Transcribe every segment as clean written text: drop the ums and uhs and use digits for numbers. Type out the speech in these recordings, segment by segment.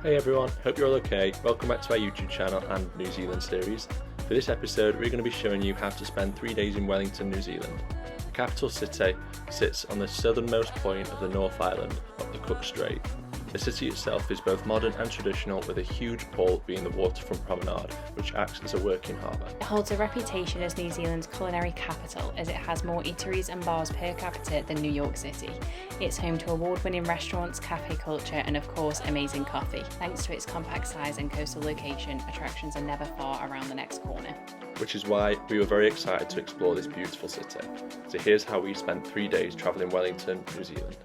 Hey everyone, hope you're all okay. Welcome back to our YouTube channel and New Zealand series. For this episode, we're going to be showing you how to spend 3 days in Wellington, New Zealand. The capital city sits on the southernmost point of the North Island of the Cook Strait. The city itself is both modern and traditional, with a huge pull being the waterfront promenade, which acts as a working harbour. It holds a reputation as New Zealand's culinary capital, as it has more eateries and bars per capita than New York City. It's home to award-winning restaurants, cafe culture and of course amazing coffee. Thanks to its compact size and coastal location, attractions are never far around the next corner. Which is why we were very excited to explore this beautiful city. So here's how we spent 3 days travelling Wellington, New Zealand.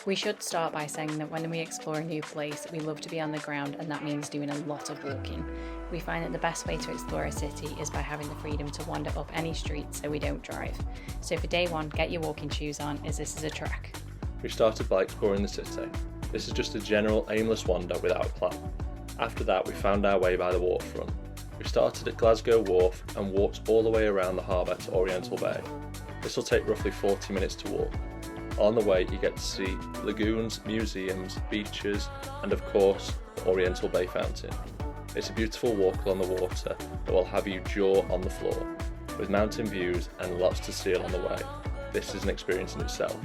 We should start by saying that when we explore a new place, we love to be on the ground, and that means doing a lot of walking. We find that the best way to explore a city is by having the freedom to wander up any street so we don't drive. So for day one, get your walking shoes on, as this is a trek. We started by exploring the city. This is just a general aimless wander without a plan. After that, we found our way by the waterfront. We started at Glasgow Wharf and walked all the way around the harbour to Oriental Bay. This will take roughly 40 minutes to walk. On the way, you get to see lagoons, museums, beaches, and of course, the Oriental Bay fountain. It's a beautiful walk along the water that will have you jaw on the floor, with mountain views and lots to see along the way. This is an experience in itself.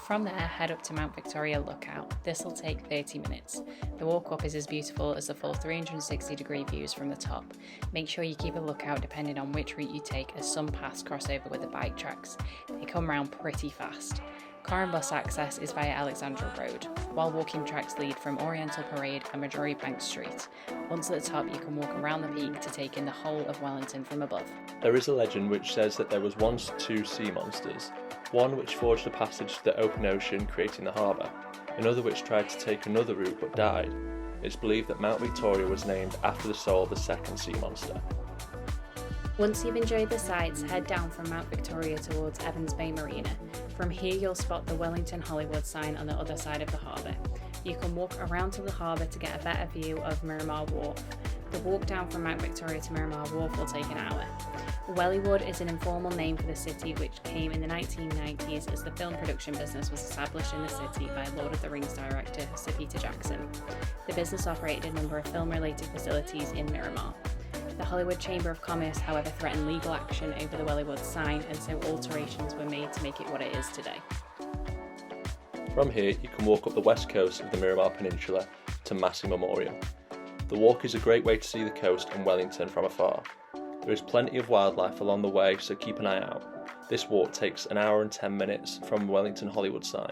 From there, head up to Mount Victoria Lookout. This will take 30 minutes. The walk up is as beautiful as the full 360-degree views from the top. Make sure you keep a lookout depending on which route you take, as some paths cross over with the bike tracks. They come round pretty fast. Car and bus access is via Alexandra Road, while walking tracks lead from Oriental Parade and Majority Bank Street. Once at the top, you can walk around the peak to take in the whole of Wellington from above. There is a legend which says that there was once two sea monsters. One which forged a passage to the open ocean, creating the harbour, another which tried to take another route but died. It's believed that Mount Victoria was named after the soul of the second sea monster. Once you've enjoyed the sights, head down from Mount Victoria towards Evans Bay Marina. From here you'll spot the Wellington Hollywood sign on the other side of the harbour. You can walk around to the harbour to get a better view of Miramar Wharf. The walk down from Mount Victoria to Miramar Wharf will take an hour. Wellywood is an informal name for the city, which came in the 1990s as the film production business was established in the city by Lord of the Rings director Sir Peter Jackson. The business operated a number of film-related facilities in Miramar. The Hollywood Chamber of Commerce, however, threatened legal action over the Wellywood sign, and so alterations were made to make it what it is today. From here, you can walk up the west coast of the Miramar Peninsula to Massey Memorial. The walk is a great way to see the coast and Wellington from afar. There is plenty of wildlife along the way, so keep an eye out. This walk takes an hour and 10 minutes from Wellington Hollywood sign.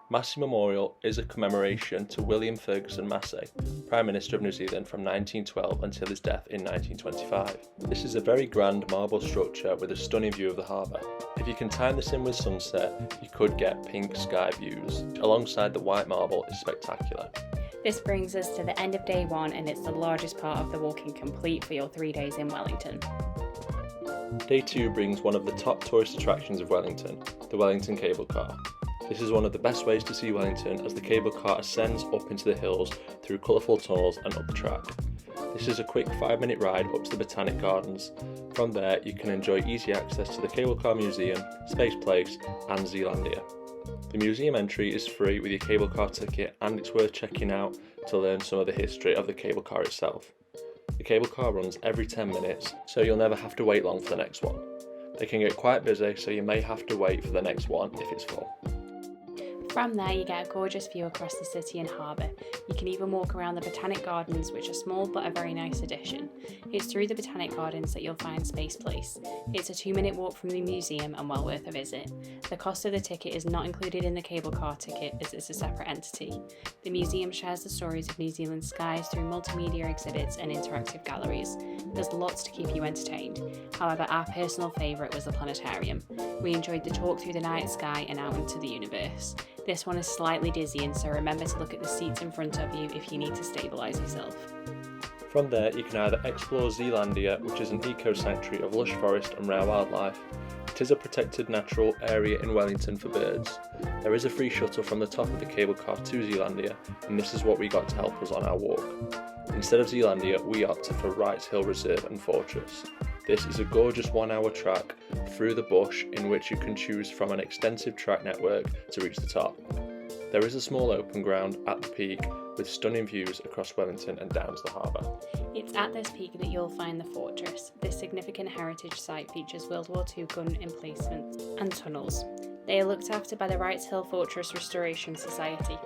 Massey Memorial is a commemoration to William Ferguson Massey, Prime Minister of New Zealand from 1912 until his death in 1925. This is a very grand marble structure with a stunning view of the harbour. If you can time this in with sunset, you could get pink sky views. Alongside the white marble is spectacular. This brings us to the end of day one, and it's the largest part of the walking complete for your 3 days in Wellington. Day 2 brings one of the top tourist attractions of Wellington, the Wellington Cable Car. This is one of the best ways to see Wellington, as the cable car ascends up into the hills through colourful tunnels and up the track. This is a quick 5-minute ride up to the Botanic Gardens. From there you can enjoy easy access to the Cable Car Museum, Space Place and Zealandia. The museum entry is free with your cable car ticket, and it's worth checking out to learn some of the history of the cable car itself. The cable car runs every 10 minutes, so you'll never have to wait long for the next one. They can get quite busy, so you may have to wait for the next one if it's full. From there you get a gorgeous view across the city and harbour. You can even walk around the Botanic Gardens, which are small but a very nice addition. It's through the Botanic Gardens that you'll find Space Place. It's a 2-minute walk from the museum and well worth a visit. The cost of the ticket is not included in the cable car ticket, as it's a separate entity. The museum shares the stories of New Zealand's skies through multimedia exhibits and interactive galleries. There's lots to keep you entertained. However, our personal favourite was the planetarium. We enjoyed the talk through the night sky and out into the universe. This one is slightly dizzying, so remember to look at the seats in front of you if you need to stabilise yourself. From there you can either explore Zealandia, which is an eco-sanctuary of lush forest and rare wildlife. It is a protected natural area in Wellington for birds. There is a free shuttle from the top of the cable car to Zealandia, and this is what we got to help us on our walk. Instead of Zealandia, we opted for Wrights Hill Reserve and Fortress. This is a gorgeous 1-hour track through the bush in which you can choose from an extensive track network to reach the top. There is a small open ground at the peak with stunning views across Wellington and down to the harbour. It's at this peak that you'll find the fortress. This significant heritage site features World War II gun emplacements and tunnels. They are looked after by the Wrights Hill Fortress Restoration Society.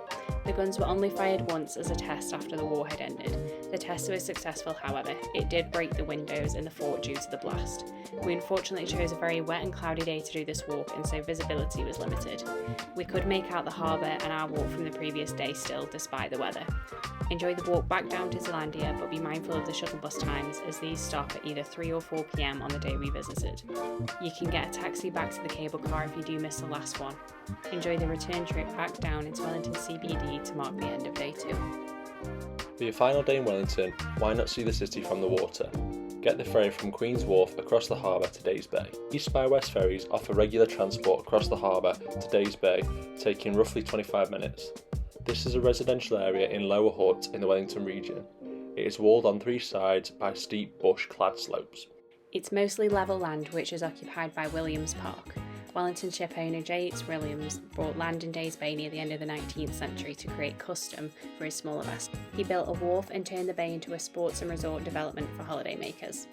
The guns were only fired once as a test after the war had ended. The test was successful, however. It did break the windows in the fort due to the blast. We unfortunately chose a very wet and cloudy day to do this walk, and so visibility was limited. We could make out the harbour and our walk from the previous day still, despite the weather. Enjoy the walk back down to Zealandia, but be mindful of the shuttle bus times, as these stop at either 3 or 4 p.m. on the day we visited. You can get a taxi back to the cable car if you do miss the last one. Enjoy the return trip back down into Wellington CBD to mark the end of day 2. For your final day in Wellington, why not see the city from the water? Get the ferry from Queen's Wharf across the harbour to Days Bay. East by West ferries offer regular transport across the harbour to Days Bay, taking roughly 25 minutes. This is a residential area in Lower Hutt in the Wellington region. It is walled on 3 sides by steep bush-clad slopes. It's mostly level land which is occupied by Williams Park. Wellington ship owner J. H. Williams bought land in Days Bay near the end of the 19th century to create custom for his smaller vessels. He built a wharf and turned the bay into a sports and resort development for holidaymakers.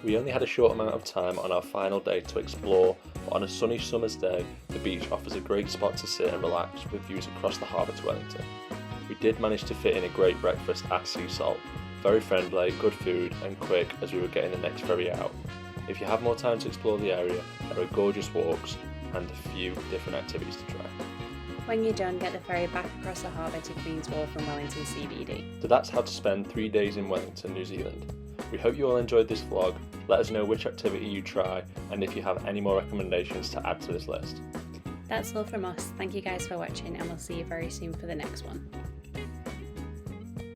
We only had a short amount of time on our final day to explore, but on a sunny summer's day, the beach offers a great spot to sit and relax with views across the harbour to Wellington. We did manage to fit in a great breakfast at Sea Salt. Very friendly, good food and quick as we were getting the next ferry out. If you have more time to explore the area, there are gorgeous walks and a few different activities to try. When you're done, get the ferry back across the harbour to Queen's Wharf from Wellington CBD. So that's how to spend 3 days in Wellington, New Zealand. We hope you all enjoyed this vlog. Let us know which activity you try and if you have any more recommendations to add to this list. That's all from us. Thank you guys for watching, and we'll see you very soon for the next one.